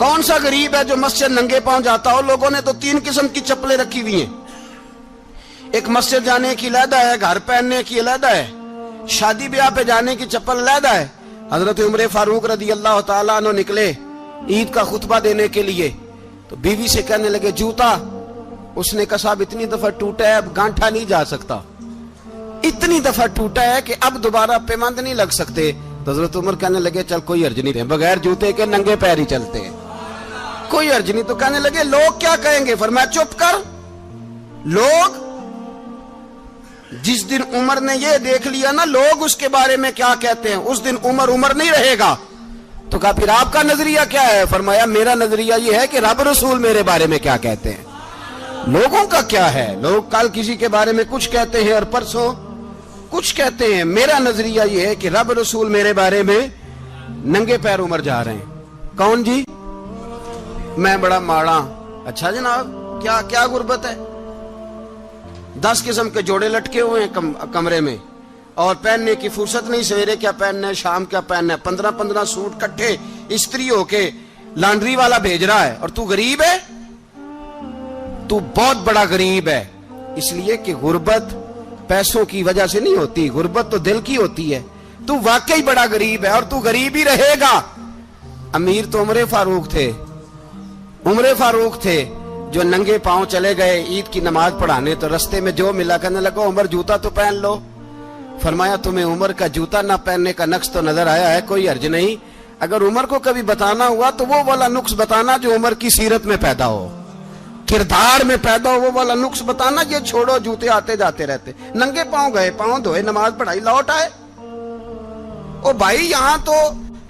کون سا غریب ہے جو مسجد ننگے پاؤں جاتا ہو؟ لوگوں نے تو 3 قسم کی چپلیں رکھی ہوئی ہیں. ایک مسجد جانے کی علیحدہ ہے، گھر پہننے کی علیحدہ ہے، شادی بیاہ پہ جانے کی چپل علیحدہ ہے. حضرت عمر فاروق رضی اللہ تعالیٰ عنہ نکلے عید کا خطبہ دینے کے لیے، تو بیوی سے کہنے لگے جوتا. اس نے کہا صاحب اتنی دفعہ ٹوٹا ہے، اب گانٹھا نہیں جا سکتا، اتنی دفعہ ٹوٹا ہے کہ اب دوبارہ پیمند نہیں لگ سکتے. تو حضرت عمر کہنے لگے چل کوئی حرج نہیں، بغیر جوتے کے ننگے پیر ہی چلتے ہیں، کوئی حرج نہیں. تو کہنے لگے لوگ کیا کہیں گے؟ فرمایا چپ کر. لوگ جس دن عمر نے یہ دیکھ لیا نا لوگ اس کے بارے میں کیا کہتے ہیں، اس دن عمر نہیں رہے گا. تو کہا پھر آپ کا نظریہ کیا ہے؟ فرمایا میرا نظریہ یہ ہے کہ رب رسول میرے بارے میں کیا کہتے ہیں. لوگوں کا کیا ہے؟ لوگ کل کسی کے بارے میں کچھ کہتے ہیں اور پرسوں کچھ کہتے ہیں. میرا نظریہ یہ ہے کہ رب رسول میرے بارے میں ننگے پیر عمر جا رہے ہیں. کون جی؟ میں بڑا ماڑا. اچھا جناب کیا کیا غربت ہے؟ 10 قسم کے جوڑے لٹکے ہوئے ہیں کمرے میں اور پہننے کی فرصت نہیں. سویرے کیا پہننا ہے، شام کیا پہننا ہے، 15 سوٹ کٹھے استری ہو کے لانڈری والا بھیج رہا ہے، اور تو غریب ہے. تو بہت بڑا غریب ہے. اس لیے کہ غربت پیسوں کی وجہ سے نہیں ہوتی، غربت تو دل کی ہوتی ہے. تو واقعی بڑا غریب ہے اور تو غریب ہی رہے گا. امیر تو عمر فاروق تھے، عمر فاروق تھے جو ننگے پاؤں چلے گئے عید کی نماز پڑھانے. تو رستے میں جو ملا کہنے لگا عمر جوتا تو پہن لو. فرمایا تمہیں عمر کا جوتا نہ پہننے کا نقص تو نظر آیا ہے، کوئی حرج نہیں. اگر عمر کو کبھی بتانا ہوا تو وہ والا نقص بتانا جو عمر کی سیرت میں پیدا ہو، کردار میں پیدا ہو، وہ والا نقص بتانا. یہ چھوڑو جوتے آتے جاتے رہتے. ننگے پاؤں گئے، پاؤں دھوئے، نماز پڑھائی، لوٹ آئے. او بھائی یہاں تو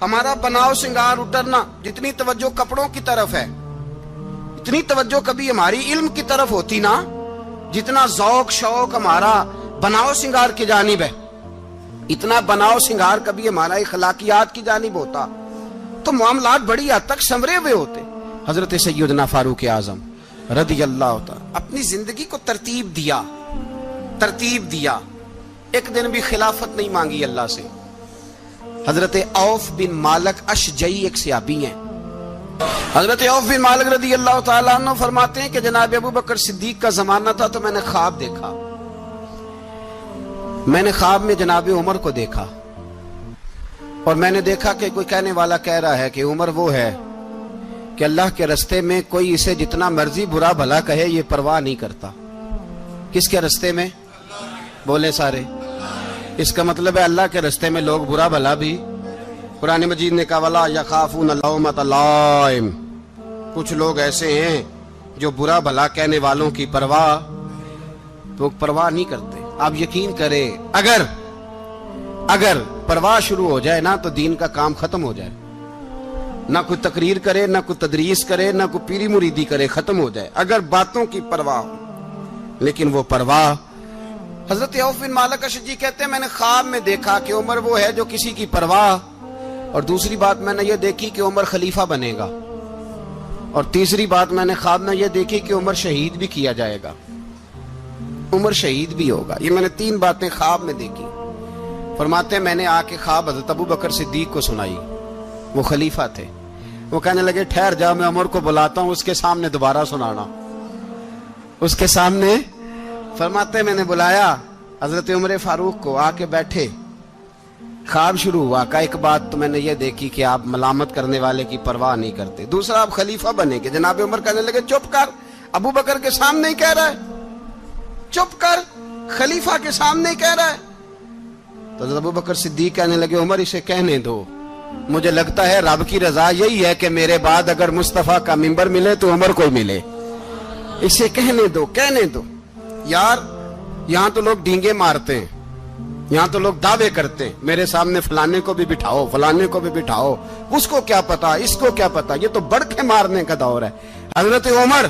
ہمارا بناؤ سنگار اترنا، جتنی توجہ کپڑوں کی طرف ہے اتنی توجہ کبھی ہماری علم کی طرف ہوتی نا، جتنا ذوق شوق ہمارا بناؤ سنگار کی جانب ہے، اتنا بناؤ سنگار کبھی ہمارا اخلاقیات کی جانب ہوتا تو معاملات بڑی حد تک سنورے ہوئے ہوتے. حضرت سیدنا فاروق اعظم رضی اللہ تعالی اپنی زندگی کو ترتیب دیا. ایک دن بھی خلافت نہیں مانگی اللہ سے. حضرت عوف بن مالک اشجعی ایک صحابی ہیں. حضرت عوف بن مالک رضی اللہ تعالیٰ عنہ فرماتے ہیں کہ جناب ابو بکر صدیق کا زمانہ تھا تو میں نے خواب دیکھا. میں نے خواب میں جناب عمر کو دیکھا اور میں نے دیکھا کہ کوئی کہنے والا کہہ رہا ہے کہ عمر وہ ہے کہ اللہ کے رستے میں کوئی اسے جتنا مرضی برا بھلا کہے یہ پرواہ نہیں کرتا. کس کے رستے میں؟ بولے سارے. اس کا مطلب ہے اللہ کے رستے میں لوگ برا بھلا بھی. قرآن مجید نے کہا وَلَا يَخَافُونَ لَوْمَةَ لَائِمٍ. کچھ لوگ ایسے ہیں جو برا بھلا کہنے والوں کی پرواہ نہیں کرتے. آپ یقین کریں اگر پرواہ شروع ہو جائے نا تو دین کا کام ختم ہو جائے. نہ کوئی تقریر کرے، نہ کوئی تدریس کرے، نہ کوئی پیری مریدی کرے، ختم ہو جائے اگر باتوں کی پرواہ ہو. لیکن وہ پرواہ. حضرت عوف بن مالک اشجعی کہتے ہیں میں نے خواب میں دیکھا کہ عمر وہ ہے جو کسی کی پرواہ. اور دوسری بات میں نے یہ دیکھی کہ عمر خلیفہ بنے گا. اور تیسری بات میں نے خواب میں یہ دیکھی کہ عمر شہید بھی کیا جائے گا، عمر شہید بھی ہوگا. یہ میں نے 3 باتیں خواب میں دیکھی. فرماتے ہیں میں نے آ کے خواب حضرت ابو بکر صدیق کو سنائی. وہ خلیفہ تھے. وہ کہنے لگے ٹھہر جا، میں عمر کو بلاتا ہوں، اس کے سامنے دوبارہ سنانا. اس کے سامنے. فرماتے ہیں میں نے بلایا حضرت عمر فاروق کو، آ کے بیٹھے. خواب شروع ہوا. کا ایک بات تو میں نے یہ دیکھی کہ آپ ملامت کرنے والے کی پرواہ نہیں کرتے. دوسرا آپ خلیفہ بنے گے. جناب عمر کہنے لگے چپ کر، ابو بکر کے سامنے ہی کہہ رہا ہے، چپ کر، خلیفہ کے سامنے ہی کہہ رہا ہے. تو ابو بکر صدیق کہنے لگے عمر اسے کہنے دو، مجھے لگتا ہے رب کی رضا یہی ہے کہ میرے بعد اگر مصطفیٰ کا منبر ملے تو عمر کو ملے. اسے کہنے دو. یار یہاں تو لوگ ڈینگے مارتے ہیں، یہاں تو لوگ دعوے کرتے ہیں میرے سامنے فلانے کو بھی بٹھاؤ، فلانے کو بھی بٹھاؤ، اس کو کیا پتا، اس کو کیا پتا. یہ تو بڑھ کے مارنے کا دور ہے. حضرت عمر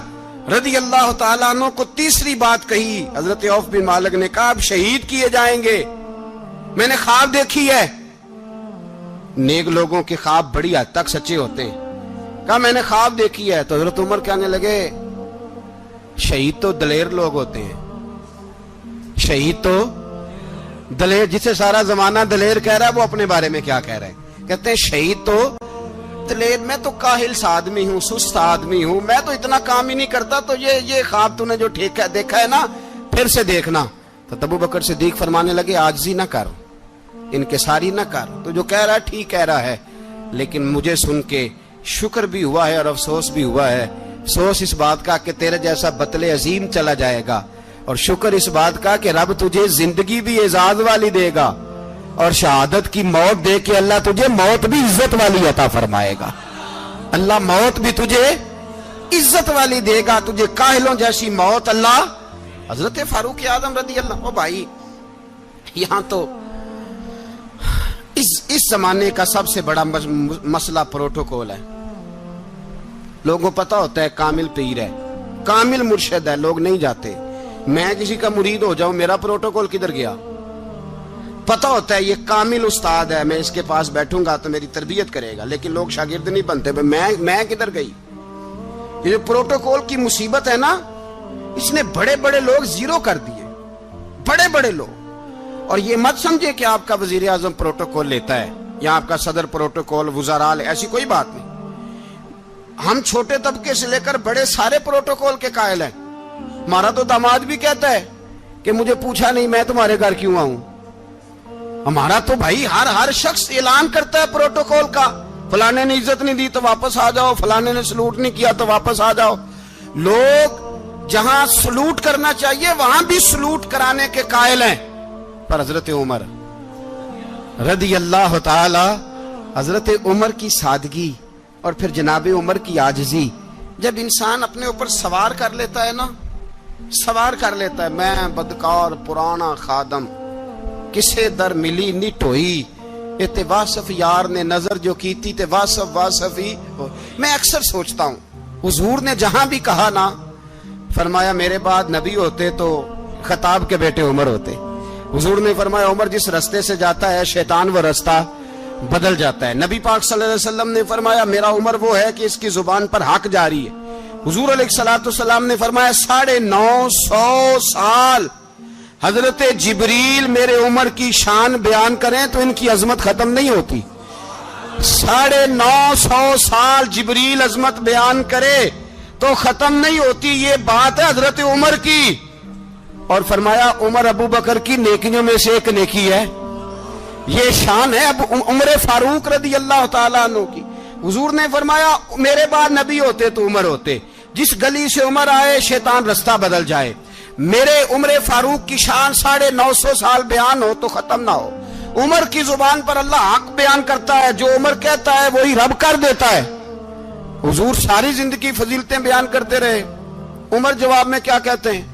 رضی اللہ تعالیٰ عنہ کو تیسری بات کہی. حضرت عوف بن مالک نے کہا اب شہید کیے جائیں گے. میں نے خواب دیکھی ہے. نیک لوگوں کے خواب بڑی حد تک سچے ہوتے ہیں. کہا میں نے خواب دیکھی ہے. تو حضرت عمر کہنے لگے شہید تو دلیر لوگ ہوتے ہیں، شہید تو دلیر، جسے سارا زمانہ دلیر کہہ رہا ہے وہ اپنے بارے میں کیا کہہ رہے ہیں. کہتے ہیں شہید تو بتلے، میں تو کاہل سا آدمی ہوں، سست آدمی ہوں، میں تو اتنا کام ہی نہیں کرتا، تو یہ خواب تو نے جو دیکھا ہے نا پھر سے دیکھنا۔ تو ابو بکر صدیق فرمانے لگے عاجزی نہ کر، انکساری نہ کر، تو جو کہہ رہا ہے ٹھیک کہہ رہا ہے، لیکن مجھے سن کے شکر بھی ہوا ہے اور افسوس بھی ہوا ہے۔ افسوس اس بات کا کہ تیرے جیسا بتلے عظیم چلا جائے گا، اور شکر اس بات کا کہ رب تجھے زندگی بھی اعزاز والی دے گا، اور شہادت کی موت دے کے اللہ تجھے موت بھی عزت والی عطا فرمائے گا۔ اللہ موت بھی تجھے عزت والی دے گا، تجھے کاہلوں جیسی موت اللہ۔ حضرت فاروق اعظم رضی اللہ، او بھائی یہاں تو اس زمانے کا سب سے بڑا مسئلہ پروٹوکول ہے۔ لوگوں پتہ ہوتا ہے کامل پیر ہے، کامل مرشد ہے، لوگ نہیں جاتے۔ میں کسی کا مرید ہو جاؤں، میرا پروٹوکول کدھر گیا؟ پتہ ہوتا ہے یہ کامل استاد ہے، میں اس کے پاس بیٹھوں گا تو میری تربیت کرے گا، لیکن لوگ شاگرد نہیں بنتے۔ میں کدھر گئی؟ یہ پروٹوکول کی مصیبت ہے نا، اس نے بڑے بڑے لوگ زیرو کر دیے، بڑے بڑے لوگ۔ اور یہ مت سمجھے کہ آپ کا وزیر اعظم پروٹوکول لیتا ہے یا آپ کا صدر پروٹوکول، وزراء، ایسی کوئی بات نہیں۔ ہم چھوٹے طبقے سے لے کر بڑے سارے پروٹوکول کے قائل ہیں۔ ہمارا تو داماد بھی کہتا ہے کہ مجھے پوچھا نہیں میں تمہارے گھر کیوں آؤں۔ ہمارا تو بھائی ہر شخص اعلان کرتا ہے پروٹوکول کا، فلانے نے عزت نہیں دی تو واپس آ جاؤ، فلانے نے سلوٹ نہیں کیا تو واپس آ جاؤ۔ لوگ جہاں سلوٹ کرنا چاہیے وہاں بھی سلوٹ کرانے کے قائل ہیں۔ پر حضرت عمر رضی اللہ تعالی، حضرت عمر کی سادگی اور پھر جناب عمر کی عاجزی، جب انسان اپنے اوپر سوار کر لیتا ہے نا، سوار کر لیتا ہے، میں بدکار پرانا خادم، کسے در ملی نٹ ہوئی، تے واصف یار نے نظر جو کی تھی تے واصف ہی۔ میں اکثر سوچتا ہوں حضور نے جہاں بھی کہا نا، فرمایا میرے بعد نبی ہوتے تو خطاب کے بیٹے عمر ہوتے۔ حضور نے فرمایا عمر جس رستے سے جاتا ہے شیطان وہ رستہ بدل جاتا ہے۔ نبی پاک صلی اللہ علیہ وسلم نے فرمایا میرا عمر وہ ہے کہ اس کی زبان پر حق جاری ہے۔ حضور علیہ السلام نے فرمایا 950 سال حضرت جبریل میرے عمر کی شان بیان کریں تو ان کی عظمت ختم نہیں ہوتی۔ 950 سال جبریل عظمت بیان کرے تو ختم نہیں ہوتی۔ یہ بات ہے حضرت عمر کی، اور فرمایا عمر ابو بکر کی نیکیوں میں سے ایک نیکی ہے۔ یہ شان ہے اب عمر فاروق رضی اللہ تعالیٰ عنہ کی۔ حضور نے فرمایا میرے بعد نبی ہوتے تو عمر ہوتے، جس گلی سے عمر آئے شیطان رستہ بدل جائے۔ میرے عمر فاروق کی شان 950 سال بیان ہو تو ختم نہ ہو۔ عمر کی زبان پر اللہ حق بیان کرتا ہے، جو عمر کہتا ہے وہی رب کر دیتا ہے۔ حضور ساری زندگی فضیلتیں بیان کرتے رہے، عمر جواب میں کیا کہتے ہیں؟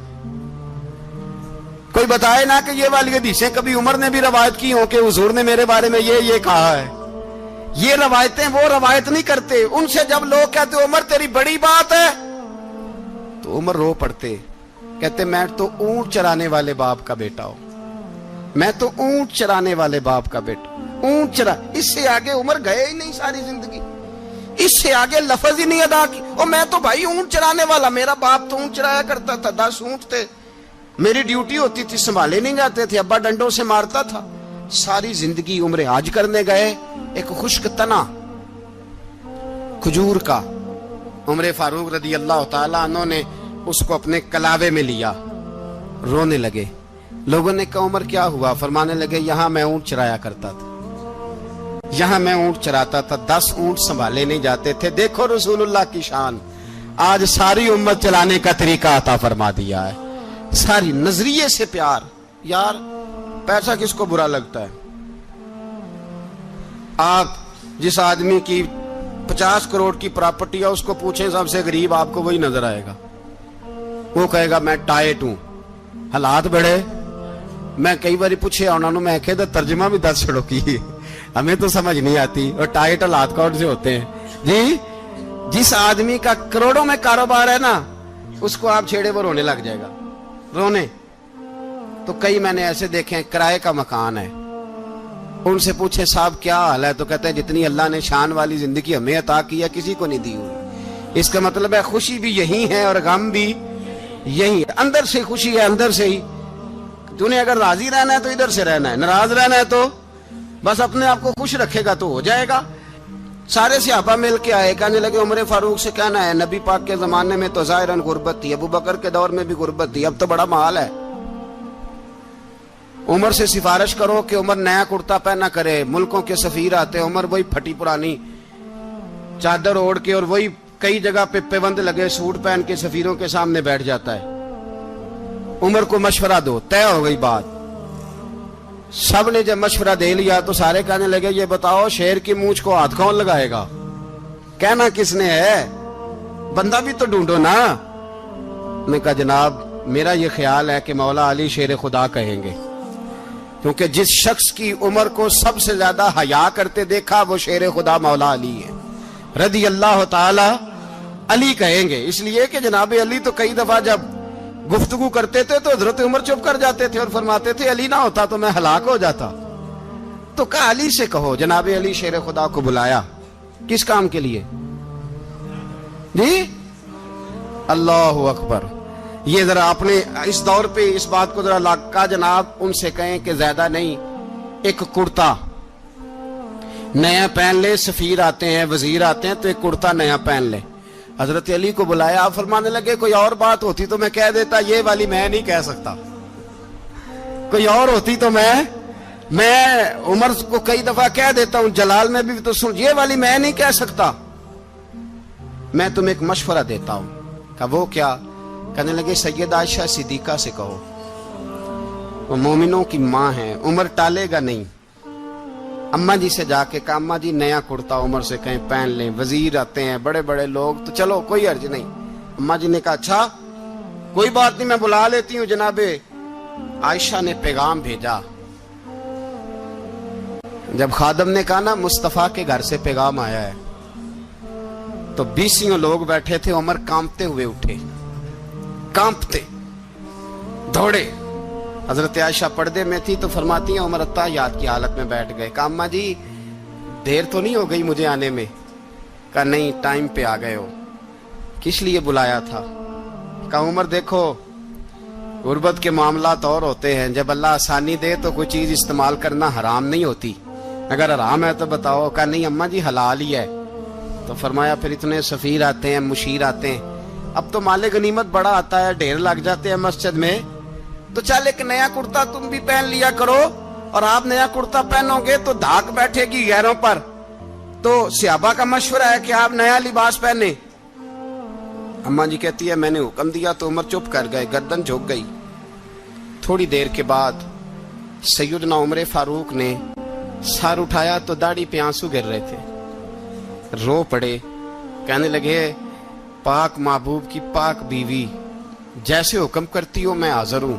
کوئی بتائے نا کہ یہ والی حدیثیں کبھی عمر نے بھی روایت کی ہوں کہ حضور نے میرے بارے میں یہ کہا ہے۔ یہ روایتیں وہ روایت نہیں کرتے۔ ان سے جب لوگ کہتے عمر تیری بڑی بات ہے تو عمر رو پڑتے، کہتے میں تو اونٹ چرانے والے باپ کا بیٹا ہوں، میں تو اونٹ چرانے والے باپ کا بیٹا، اونٹ چرا۔ اس سے آگے عمر گئے ہی نہیں ساری زندگی، اس سے آگے لفظ ہی نہیں ادا کی۔ اور میں تو بھائی اونٹ چرانے والا، میرا باپ تو اونٹ چرایا کرتا تھا، 10 اونٹ تھے، میری ڈیوٹی ہوتی تھی، سنبھالے نہیں جاتے تھے، ابا ڈنڈوں سے مارتا تھا۔ ساری زندگی عمر حج کرنے گئے، ایک خشک تنا کھجور کا عمر فاروق رضی اللہ تعالیٰ عنہ نے اس کو اپنے کلاوے میں لیا، رونے لگے۔ لوگوں نے کہا عمر کیا ہوا؟ فرمانے لگے یہاں میں اونٹ چرایا کرتا تھا، یہاں میں اونٹ چراتا تھا، 10 اونٹ سنبھالے نہیں جاتے تھے۔ دیکھو رسول اللہ کی شان، آج ساری امت چلانے کا طریقہ عطا فرما دیا ہے۔ ساری نظریے سے پیار۔ یار پیسہ کس کو برا لگتا ہے؟ آپ جس آدمی کی 50 کروڑ کی پراپرٹی ہے اس کو پوچھیں سب سے غریب، آپ کو وہی نظر آئے گا۔ وہ کہے گا میں ٹائٹ ہوں، حالات بڑے۔ میں کئی باری پوچھے انہوں نے، میں کہتا ترجمہ بھی 10 چھڑوں کی، ہمیں تو سمجھ نہیں آتی، اور ٹائٹ حالات کون سے ہوتے ہیں جی؟ جس آدمی کا کروڑوں میں کاروبار ہے نا، اس کو آپ چھیڑے وہ رونے لگ جائے گا، رونے۔ تو کئی میں نے ایسے دیکھے کرائے کا مکان ہے، ان سے پوچھے صاحب کیا حال ہے، تو کہتے ہیں جتنی اللہ نے شان والی زندگی ہمیں عطا کی ہے کسی کو نہیں دی ہوئی۔ اس کا مطلب ہے خوشی بھی یہی ہے اور غم بھی یہی ہے، اندر سے خوشی ہے، اندر سے ہی۔ تو نے اگر راضی رہنا ہے تو ادھر سے رہنا ہے، ناراض رہنا ہے تو بس اپنے آپ کو خوش رکھے گا تو ہو جائے گا۔ سارے صحابہ مل کے آئے، کہنے لگے عمر فاروق سے کہنا ہے نبی پاک کے زمانے میں تو ظاہراً غربت تھی، ابو بکر کے دور میں بھی غربت تھی، اب تو بڑا مال ہے، عمر سے سفارش کرو کہ عمر نیا کرتا پہنا کرے۔ ملکوں کے سفیر آتے، عمر وہی پھٹی پرانی چادر اوڑھ کے اور وہی کئی جگہ پہ پیوند لگے سوٹ پہن کے سفیروں کے سامنے بیٹھ جاتا ہے۔ عمر کو مشورہ دو، طے ہو گئی بات۔ سب نے جب مشورہ دے لیا تو سارے کہنے لگے یہ بتاؤ شیر کی مونچھ کو ہاتھ کون لگائے گا؟ کہنا کس نے ہے؟ بندہ بھی تو ڈھونڈو نا۔ نے کہا جناب میرا یہ خیال ہے کہ مولا علی شیر خدا کہیں گے، کیونکہ جس شخص کی عمر کو سب سے زیادہ حیا کرتے دیکھا وہ شیر خدا مولا علی ہے رضی اللہ تعالی علی کہیں گے، اس لیے کہ جناب علی تو کئی دفعہ جب گفتگو کرتے تھے تو حضرت عمر چپ کر جاتے تھے اور فرماتے تھے علی نہ ہوتا تو میں ہلاک ہو جاتا۔ تو کہا علی سے کہو۔ جناب علی شیر خدا کو بلایا، کس کام کے لیے؟ جی اللہ اکبر۔ یہ ذرا اپنے اس دور پہ اس بات کو ذرا لاکا جناب ان سے کہیں کہ زیادہ نہیں، ایک کرتا نیا پہن لے، سفیر آتے ہیں وزیر آتے ہیں تو ایک کرتا نیا پہن لے۔ حضرت علی کو بلایا، آپ فرمانے لگے کوئی اور بات ہوتی تو میں کہہ دیتا، یہ والی میں نہیں کہہ سکتا، کوئی اور ہوتی تو میں عمر کو کئی دفعہ کہہ دیتا ہوں، جلال میں بھی تو سن، یہ والی میں نہیں کہہ سکتا، میں تمہیں ایک مشورہ دیتا ہوں۔ کہا وہ کیا؟ کہنے لگے سید عائشہ صدیقہ سے کہو، وہ مومنوں کی ماں ہیں، عمر ٹالے گا نہیں۔ اماں جی سے جا کے کہا اماں جی نیا کرتا عمر سے کہیں پہن لیں، وزیر آتے ہیں بڑے بڑے لوگ تو چلو کوئی حرج نہیں۔ اماں جی نے کہا اچھا کوئی بات نہیں میں بلا لیتی ہوں۔ جناب عائشہ نے پیغام بھیجا، جب خادم نے کہا نا مصطفیٰ کے گھر سے پیغام آیا ہے تو 20 لوگ بیٹھے تھے، عمر کانپتے ہوئے اٹھے، کانپتے دوڑے۔ حضرت عائشہ پردے میں تھی تو فرماتی ہیں عمر اتحیات کی حالت میں بیٹھ گئے۔ کہا اماں جی دیر تو نہیں ہو گئی مجھے آنے میں؟ کہا نہیں ٹائم پہ آ گئے ہو۔ کس لیے بلایا تھا؟ کہا عمر دیکھو غربت کے معاملات اور ہوتے ہیں، جب اللہ آسانی دے تو کوئی چیز استعمال کرنا حرام نہیں ہوتی، اگر حرام ہے تو بتاؤ۔ کہا نہیں اماں جی حلال ہی ہے۔ تو فرمایا پھر اتنے سفیر آتے ہیں مشیر آتے ہیں، اب تو مال غنیمت بڑا آتا ہے، ڈھیر لگ جاتے ہیں مسجد میں، تو چل ایک نیا کرتا تم بھی پہن لیا کرو، اور آپ نیا کرتا پہنو گے تو دھاک بیٹھے گی غیروں پر۔ تو صحابہ کا مشورہ ہے کہ آپ نیا لباس پہنے۔ اماں جی کہتی ہے میں نے حکم دیا تو عمر چپ کر گئے، گردن جھک گئی۔ تھوڑی دیر کے بعد سیدنا عمر فاروق نے سر اٹھایا تو داڑھی پہ آنسو گر رہے تھے، رو پڑے، کہنے لگے پاک محبوب کی پاک بیوی جیسے حکم کرتی ہو میں حاضر ہوں،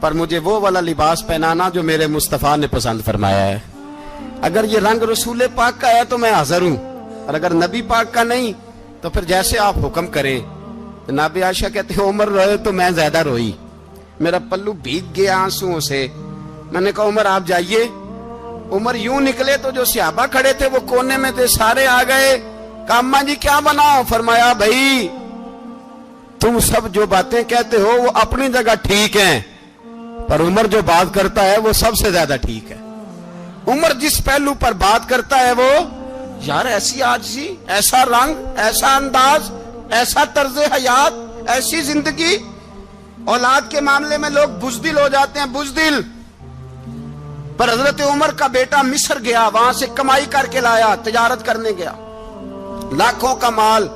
پر مجھے وہ والا لباس پہنانا جو میرے مصطفیٰ نے پسند فرمایا ہے، اگر یہ رنگ رسول پاک کا ہے تو میں حاضر ہوں، اور اگر نبی پاک کا نہیں تو پھر جیسے آپ حکم کریں۔ جناب عائشہ کہتے ہیں عمر روئے تو میں زیادہ روئی، میرا پلو بھیگ گیا آنسوؤں سے۔ میں نے کہا عمر آپ جائیے۔ عمر یوں نکلے تو جو صحابہ کھڑے تھے وہ کونے میں تھے، سارے آ گئے۔ کہا اماں جی کیا بناؤ؟ فرمایا بھائی تم سب جو باتیں کہتے ہو وہ اپنی جگہ ٹھیک ہیں، پر عمر جو بات کرتا ہے وہ سب سے زیادہ ٹھیک ہے۔ عمر جس پہلو پر بات کرتا ہے وہ یار ایسی عاجزی، ایسا رنگ، ایسا انداز، ایسا طرز حیات، ایسی زندگی۔ اولاد کے معاملے میں لوگ بزدل ہو جاتے ہیں، بزدل، پر حضرت عمر کا بیٹا مصر گیا، وہاں سے کمائی کر کے لایا، تجارت کرنے گیا، لاکھوں کا مال۔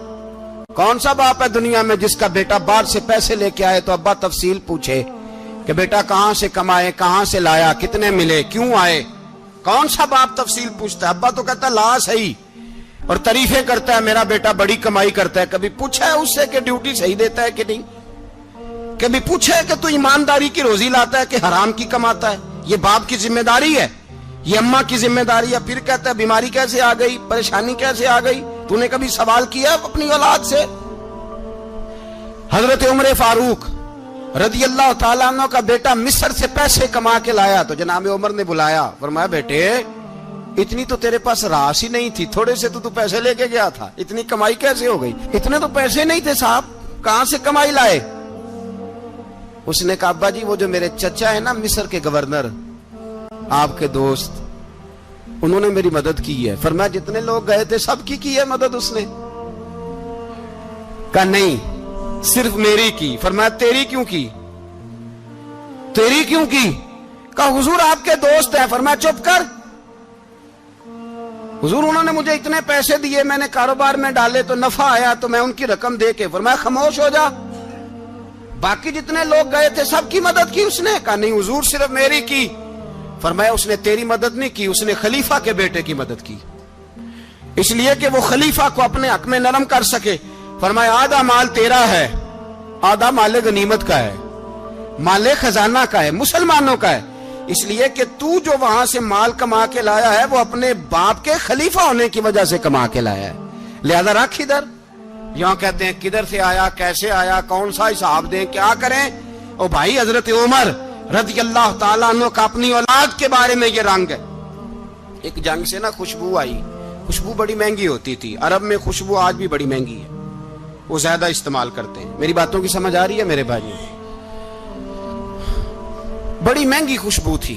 کون سا باپ ہے دنیا میں جس کا بیٹا باہر سے پیسے لے کے آئے تو ابا تفصیل پوچھے کہ بیٹا کہاں سے کمائے، کہاں سے لایا، کتنے ملے، کیوں آئے؟ کون سا باپ تفصیل پوچھتا ہے؟ ابا تو کہتا ہے لا صحیح، اور تعریفیں کرتا ہے میرا بیٹا بڑی کمائی کرتا ہے۔ کبھی پوچھا ہے اس سے کہ ڈیوٹی صحیح دیتا ہے کہ نہیں؟ کبھی پوچھا ہے کہ تو ایمانداری کی روزی لاتا ہے کہ حرام کی کماتا ہے؟ یہ باپ کی ذمہ داری ہے، یہ اماں کی ذمہ داری ہے۔ پھر کہتا ہے بیماری کیسے آ گئی، پریشانی کیسے آ گئی؟ تو نے کبھی سوال کیا اپنی اولاد سے؟ حضرت عمر فاروق رضی اللہ تعالیٰ عنہ کا بیٹا مصر سے پیسے کما کے لایا تو جناب عمر نے بلایا، فرمایا بیٹے اتنی تو تیرے پاس راس ہی نہیں تھی، تھوڑے سے تو پیسے لے کے گیا تھا، اتنی کمائی کیسے ہو گئی؟ اتنے تو پیسے نہیں تھے صاحب، کہاں سے کمائی لائے؟ اس نے کہا ابا جی وہ جو میرے چچا ہے نا مصر کے گورنر، آپ کے دوست، انہوں نے میری مدد کی ہے. فرمایا جتنے لوگ گئے تھے سب کی ہے مدد اس نے؟ کہا نہیں صرف میری کی. فرمایا تیری کیوں کی؟ تیری کیوں کی؟ کہا حضور آپ کے دوست ہیں. فرمایا چپ کر حضور انہوں نے مجھے اتنے پیسے دیے, میں نے کاروبار میں ڈالے تو نفع آیا تو میں ان کی رقم دے کے. فرمایا خاموش ہو جا, باقی جتنے لوگ گئے تھے سب کی مدد کی اس نے؟ کہا نہیں حضور صرف میری کی. فرمایا اس نے تیری مدد نہیں کی, اس نے خلیفہ کے بیٹے کی مدد کی, اس لیے کہ وہ خلیفہ کو اپنے حق میں نرم کر سکے. فرمایا آدھا مال تیرا ہے, آدھا مال غنیمت کا ہے, مال خزانہ کا ہے, مسلمانوں کا ہے, اس لیے کہ تو جو وہاں سے مال کما کے لایا ہے وہ اپنے باپ کے خلیفہ ہونے کی وجہ سے کما کے لایا ہے, لہذا رکھ ادھر. یہاں کہتے ہیں کدھر سے آیا, کیسے آیا, کون سا حساب دیں, کیا کریں. او بھائی حضرت عمر رضی اللہ تعالیٰ عنہ کا اپنی اولاد کے بارے میں یہ رنگ ہے. ایک جنگ سے نا خوشبو آئی, خوشبو بڑی مہنگی ہوتی تھی, عرب میں خوشبو آج بھی بڑی مہنگی ہے, وہ زیادہ استعمال کرتے ہیں. میری باتوں کی سمجھ آ رہی ہے میرے بھائی؟ بڑی مہنگی خوشبو تھی.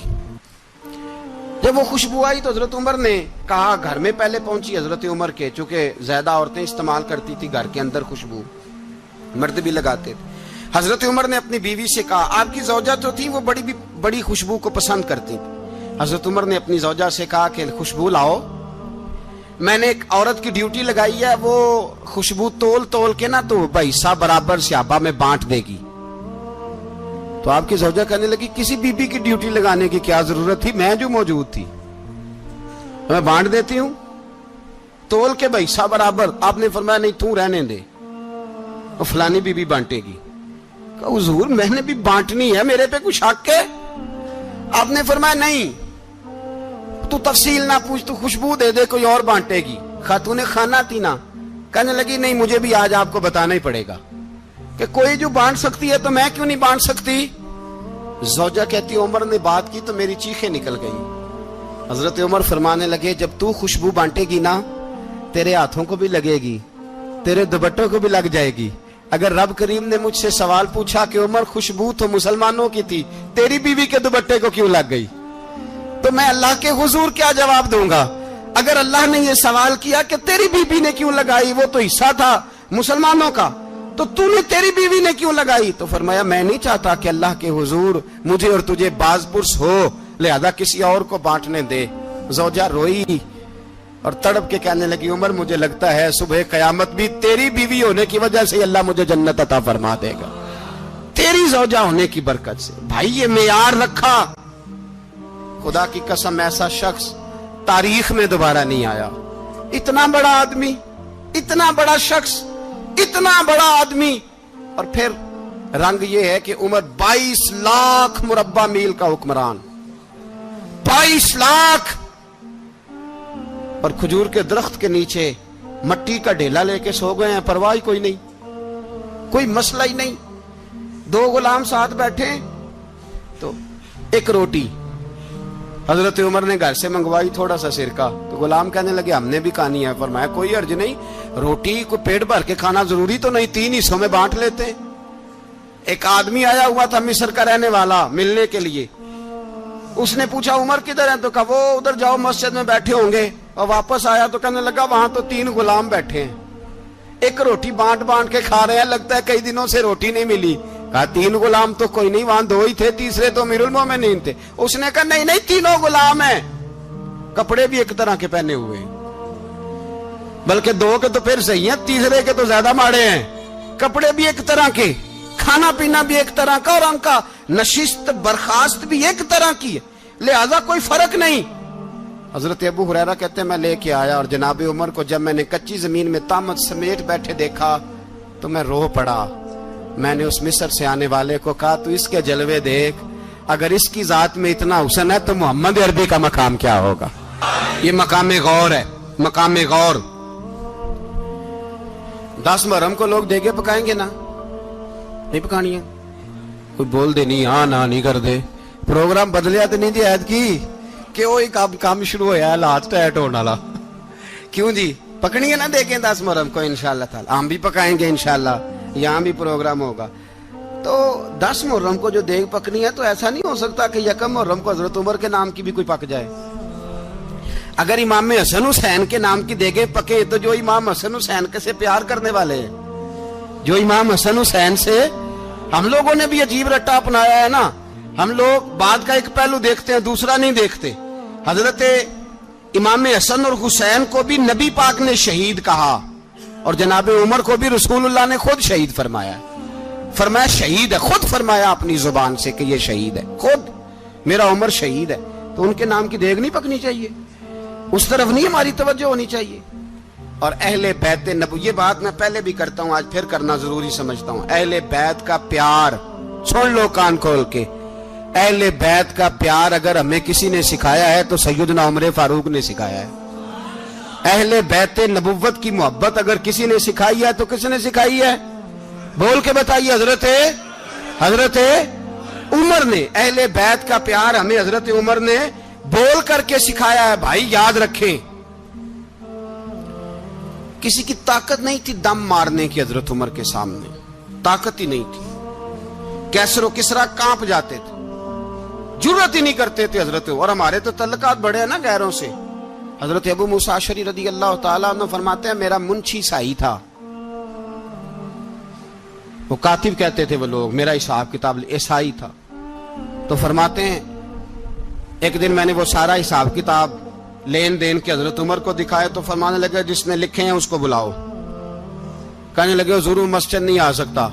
جب وہ خوشبو آئی تو حضرت عمر نے کہا, گھر میں پہلے پہنچی حضرت عمر کے, چونکہ زیادہ عورتیں استعمال کرتی تھی گھر کے اندر خوشبو, مرد بھی لگاتے تھے. حضرت عمر نے اپنی بیوی سے کہا, آپ کی زوجہ تو تھی وہ بڑی خوشبو کو پسند کرتی تھی. حضرت عمر نے اپنی زوجہ سے کہا کہ خوشبو لاؤ, میں نے ایک عورت کی ڈیوٹی لگائی ہے, وہ خوشبو تول کے نا تو حصہ برابر صحابہ میں بانٹ دے گی. تو آپ کی زوجہ کہنے لگی کسی بی بی کی ڈیوٹی لگانے کی کیا ضرورت تھی, میں جو موجود تھی میں بانٹ دیتی ہوں تول کے حصہ برابر. آپ نے فرمایا نہیں تو رہنے دے, اور فلانی بی بی بانٹے گی. کہا حضور میں نے بھی بانٹنی ہے, میرے پہ کچھ حق ہے؟ آپ نے فرمایا نہیں تو تفصیل نہ پوچھ, تو خوشبو دے دے, کوئی اور بانٹے گی. خاتون خانہ تھی نا, کہنے لگی نہیں مجھے بھی آج آپ کو بتانا ہی پڑے گا کہ کوئی جو بانٹ سکتی ہے تو میں کیوں نہیں بانٹ سکتی. زوجہ کہتی عمر نے بات کی تو میری چیخیں نکل گئی. حضرت عمر فرمانے لگے جب تو خوشبو بانٹے گی نا تیرے ہاتھوں کو بھی لگے گی, تیرے دوپٹوں کو بھی لگ جائے گی. اگر رب کریم نے مجھ سے سوال پوچھا کہ عمر خوشبو تو مسلمانوں کی تھی, تیری بیوی کے دوپٹے کو کیوں لگ گئی, تو میں اللہ کے حضور کیا جواب دوں گا؟ اگر اللہ نے یہ سوال کیا کہ تیری بیوی نے کیوں لگائی, وہ تو حصہ تھا مسلمانوں کا, تو تو نے تیری بیوی نے کیوں لگائی؟ تو فرمایا میں نہیں چاہتا کہ اللہ کے حضور مجھے اور تجھے باز پرس ہو, لہذا کسی اور کو بانٹنے دے. زوجہ روئی اور تڑپ کے کہنے لگی عمر مجھے لگتا ہے صبح قیامت بھی تیری بیوی ہونے کی وجہ سے اللہ مجھے جنت عطا فرما دے گا, تیری زوجہ ہونے کی برکت سے. بھائی یہ معیار رکھا, خدا کی قسم ایسا شخص تاریخ میں دوبارہ نہیں آیا. اتنا بڑا آدمی, اتنا بڑا شخص, اتنا بڑا آدمی, اور پھر رنگ یہ ہے کہ عمر 22 لاکھ مربع میل کا حکمران, 22 لاکھ, اور کھجور کے درخت کے نیچے مٹی کا ڈھیلا لے کے سو گئے ہیں, پرواہ کوئی نہیں, کوئی مسئلہ ہی نہیں. 2 غلام ساتھ بیٹھے تو ایک روٹی حضرت عمر نے گھر سے منگوائی, تھوڑا سا سرکہ, تو غلام کہنے لگے ہم نے بھی کھانی ہے. فرمایا کوئی حرج نہیں, روٹی کو پیٹ بھر کے کھانا ضروری تو نہیں, 3 حصوں میں بانٹ لیتے ہیں. ایک آدمی آیا ہوا تھا مصر کا رہنے والا ملنے کے لیے, اس نے پوچھا عمر کدھر ہیں, تو کہا وہ ادھر جاؤ مسجد میں بیٹھے ہوں گے. اور واپس آیا تو کہنے لگا وہاں تو 3 غلام بیٹھے ہیں, ایک روٹی بانٹ کے کھا رہے ہیں, لگتا ہے کئی دنوں سے روٹی نہیں ملی. کہا 3 غلام تو کوئی نہیں, وہاں 2 ہی تھے, تیسرے تو امیر المومنین تھے. اس نے کہا نہیں 3 غلام ہیں, کپڑے بھی ایک طرح کے پہنے ہوئے, بلکہ 2 کے تو پھر صحیح ہیں, تیسرے کے تو زیادہ ماڑے ہیں. کپڑے بھی ایک طرح کے, کھانا پینا بھی ایک طرح کا, اور ان کا نشست برخاست بھی ایک طرح کی ہے, لہذا کوئی فرق نہیں. حضرت ابو ہریرہ کہتے ہیں میں لے کے آیا, اور جناب عمر کو جب میں نے کچی زمین میں تامت سمیٹ بیٹھے دیکھا تو میں رو پڑا. میں نے اس مصر سے آنے والے کو کہا تو اس کے جلوے دیکھ, اگر اس کی ذات میں اتنا حسن ہے تو محمد عربی کا مقام کیا ہوگا. یہ مقام غور ہے, مقام غور. 10 محرم کو لوگ دیگے پکائیں گے نا, نہیں پکانی ہے, کوئی بول دے نہیں, ہاں نہ نہیں کر دے, پروگرام بدلیا تو نہیں دی عید کی کہ وہ ایک کام شروع ہویا ہے لات ٹائٹ ہونے والا. کیوں جی پکنی ہے نا دیکھیں 10 محرم کو انشاءاللہ تعالی, ہم بھی پکائیں گے انشاءاللہ, یہاں بھی پروگرام ہوگا. تو 10 محرم کو جو دیگ پکنی ہے تو ایسا نہیں ہو سکتا کہ 1 محرم کو حضرت عمر کے نام کی بھی کوئی پک جائے. اگر امام حسن حسین کے نام کی دیگیں پکے تو جو امام حسن حسین کے سے پیار کرنے والے ہیں، جو امام حسن حسین سے، ہم لوگوں نے بھی عجیب رٹا اپنایا ہے نا، ہم لوگ بات کا ایک پہلو دیکھتے ہیں دوسرا نہیں دیکھتے۔ حضرت امام حسن اور حسین کو بھی نبی پاک نے شہید کہا، اور جناب عمر کو بھی رسول اللہ نے خود شہید فرمایا، فرمایا شہید ہے، خود فرمایا اپنی زبان سے کہ یہ شہید ہے، خود میرا عمر شہید ہے۔ تو ان کے نام کی دیگ نہیں پکنی چاہیے، اس طرف نہیں ہماری توجہ ہونی چاہیے۔ اور اہل بیت نبوت، یہ بات میں پہلے بھی کرتا ہوں، آج پھر کرنا ضروری سمجھتا ہوں، اہل بیت کا پیار، سن لو کان کھول کے، اہل بیت کا پیار اگر ہمیں کسی نے سکھایا ہے تو سیدنا عمر فاروق نے سکھایا ہے۔ اہل بیت نبوت کی محبت اگر کسی نے سکھائی ہے تو کس نے سکھائی ہے؟ بول کے بتائیے، حضرت عمر نے۔ اہل بیت کا پیار ہمیں حضرت عمر نے بول کر کے سکھایا ہے۔ بھائی یاد رکھیں، کسی کی طاقت نہیں تھی دم مارنے کی حضرت عمر کے سامنے، طاقت ہی نہیں تھی، کیسر و کسرا کانپ جاتے تھے، جرأت ہی نہیں کرتے تھے حضرت۔ اور ہمارے تو تعلقات بڑے ہیں نا غیروں سے۔ حضرت ابو موسیٰ اشعری رضی اللہ تعالیٰ عنہ فرماتے ہیں میرا منشی سائی تھا، وہ کاتب کہتے تھے وہ لوگ، میرا حساب کتاب عیسائی تھا۔ تو فرماتے ہیں ایک دن میں نے وہ سارا حساب کتاب لین دین کے حضرت عمر کو دکھائے تو فرمانے لگے جس نے لکھے ہیں اس کو بلاؤ۔ کہنے لگے حضور مسجد نہیں آ سکتا۔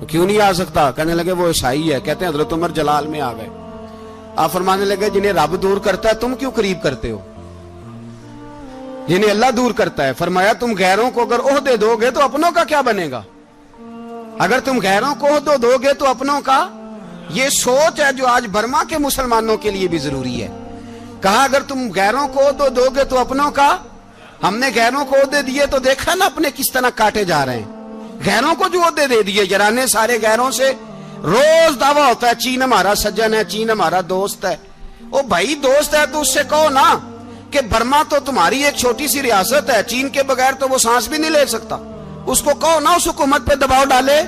کیوں نہیں آ سکتا؟ کہنے لگے وہ عیسائی ہے۔ کہتے ہیں حضرت عمر جلال میں آ گئے۔ آپ فرمانے لگے جنہیں رب دور کرتا ہے تم کیوں قریب کرتے ہو؟ جنہیں اللہ دور کرتا ہے۔ فرمایا تم غیروں کو اگر عہدے دو گے تو اپنوں کا کیا بنے گا؟ اگر تم غیروں کو عہدے دو گے تو اپنوں کا۔ یہ سوچ ہے جو آج برما کے مسلمانوں کے لیے بھی ضروری ہے۔ کہا اگر تم غیروں کو عہدے دو گے تو اپنوں کا۔ ہم نے غیروں کو عہدے دیے تو دیکھا نا اپنے کس طرح کاٹے جا رہے ہیں۔ غیروں کو جو عہدے دے دیے یرانے سارے غیروں سے، روز دعویٰ ہوتا ہے چین ہمارا سجن ہے، چین ہمارا دوست ہے۔ او بھائی دوست ہے تو اس سے کہو نا کہ برما تو تمہاری ایک چھوٹی سی ریاست ہے، چین کے بغیر تو وہ سانس بھی نہیں لے سکتا، اس کو کہو نا اس حکومت پہ دباؤ ڈالے۔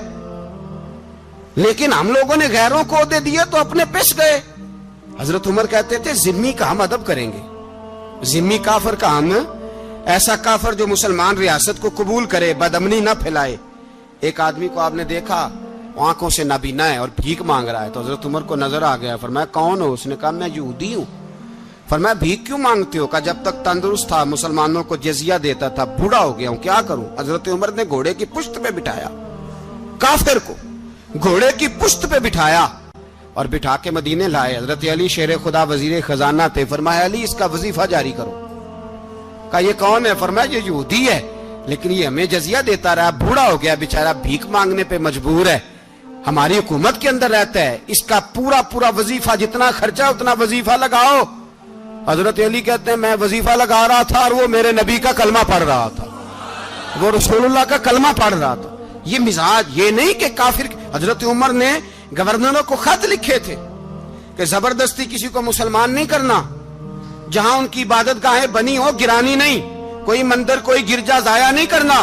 لیکن ہم لوگوں نے غیروں کو عہدے دیے تو اپنے پس گئے۔ حضرت عمر کہتے تھے ذمی کا ہم ادب کریں گے، ذمی کافر کا ہم، ایسا کافر جو مسلمان ریاست کو قبول کرے، بدامنی نہ پھیلائے۔ ایک آدمی کو آپ نے دیکھا آنکھوں سے نابینا ہے اور بھیک مانگ رہا ہے، تو حضرت عمر کو نظر آ گیا۔ فرمایا کون ہو؟ اس نے کہا میں یہودی ہوں۔ فرمایا بھیک کیوں مانگتے ہو؟ کہا جب تک تندرست تھا مسلمانوں کو جزیہ دیتا تھا، بوڑھا ہو گیا ہوں کیا کروں؟ حضرت عمر نے گھوڑے کی پشت پہ بٹھایا، کافر کو گھوڑے کی پشت پہ بٹھایا اور بٹھا کے مدینے لائے۔ حضرت علی شیر خدا وزیر خزانہ تھے۔ فرمایا علی اس کا وظیفہ جاری کرو۔ کہا یہ کون ہے؟ فرمایا یہ یہودی ہے لیکن یہ ہمیں جزیہ دیتا رہا، بوڑھا ہو گیا بیچارہ، بھیک مانگنے پہ مجبور ہے، ہماری حکومت کے اندر رہتا ہے، اس کا پورا وظیفہ جتنا خرچہ اتنا وظیفہ لگاؤ۔ حضرت علی کہتے ہیں میں وظیفہ لگا رہا تھا اور وہ میرے نبی کا کلمہ پڑھ رہا تھا، وہ رسول اللہ کا کلمہ پڑھ رہا تھا۔ یہ مزاج، یہ نہیں کہ کافر۔ حضرت عمر نے گورنروں کو خط لکھے تھے کہ زبردستی کسی کو مسلمان نہیں کرنا، جہاں ان کی عبادت گاہیں بنی ہو گرانی نہیں، کوئی مندر کوئی گرجا ضائع نہیں کرنا۔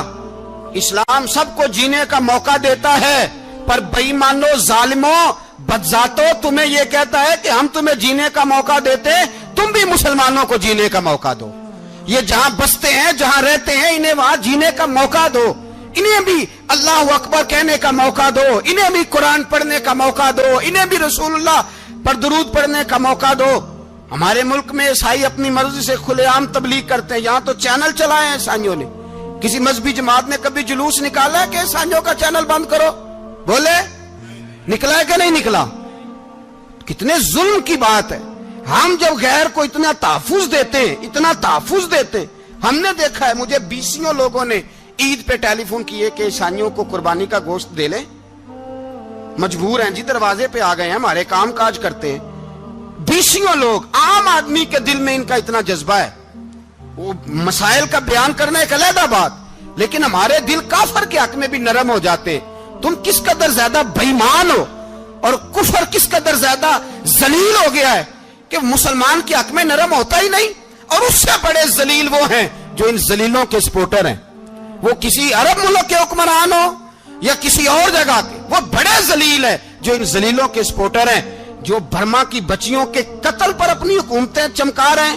اسلام سب کو جینے کا موقع دیتا ہے، پر بے ایمانو ظالموں بدذاتوں تمہیں یہ کہتا ہے کہ ہم تمہیں جینے کا موقع دیتے، تم بھی مسلمانوں کو جینے کا موقع دو۔ یہ جہاں بستے ہیں جہاں رہتے ہیں انہیں وہاں جینے کا موقع دو، انہیں بھی اللہ اکبر کہنے کا موقع دو، انہیں بھی قرآن پڑھنے کا موقع دو، انہیں بھی رسول اللہ پر درود پڑھنے کا موقع دو۔ ہمارے ملک میں عیسائی اپنی مرضی سے کھلے عام تبلیغ کرتے ہیں، یہاں تو چینل چلائے ہیں عیسائیوں نے۔ کسی مذہبی جماعت نے کبھی جلوس نکالا ہے کہ عیسائیوں کا چینل بند کرو؟ بولے نکلا ہے کہ نہیں نکلا؟ کتنے ظلم کی بات ہے۔ ہم جب غیر کو اتنا تحفظ دیتے ہیں، اتنا تحفظ دیتے ہیں، ہم نے دیکھا ہے مجھے بیسیوں لوگوں نے عید پہ ٹیلی فون کیے کہ عیسائیوں کو قربانی کا گوشت دے لیں، مجبور ہیں جی، دروازے پہ آ گئے ہیں، ہمارے کام کاج کرتے ہیں۔ بیسیوں لوگ، عام آدمی کے دل میں ان کا اتنا جذبہ ہے، وہ مسائل کا بیان کرنا ایک علیحدہ بات، لیکن ہمارے دل کافر کے حق میں بھی نرم ہو جاتے ہیں۔ تم کس قدر زیادہ بے ایمان ہو اور کفر کس قدر زیادہ ذلیل ہو گیا ہے کہ مسلمان کے حق میں نرم ہوتا ہی نہیں۔ اور اس سے بڑے ذلیل وہ ہیں جو ان ذلیلوں کے سپورٹر ہیں، وہ کسی عرب ملک کے حکمران ہو یا کسی اور جگہ کے، وہ بڑے ذلیل ہیں جو ان ذلیلوں کے سپورٹر ہیں، جو برما کی بچیوں کے قتل پر اپنی حکومتیں چمکا رہے ہیں،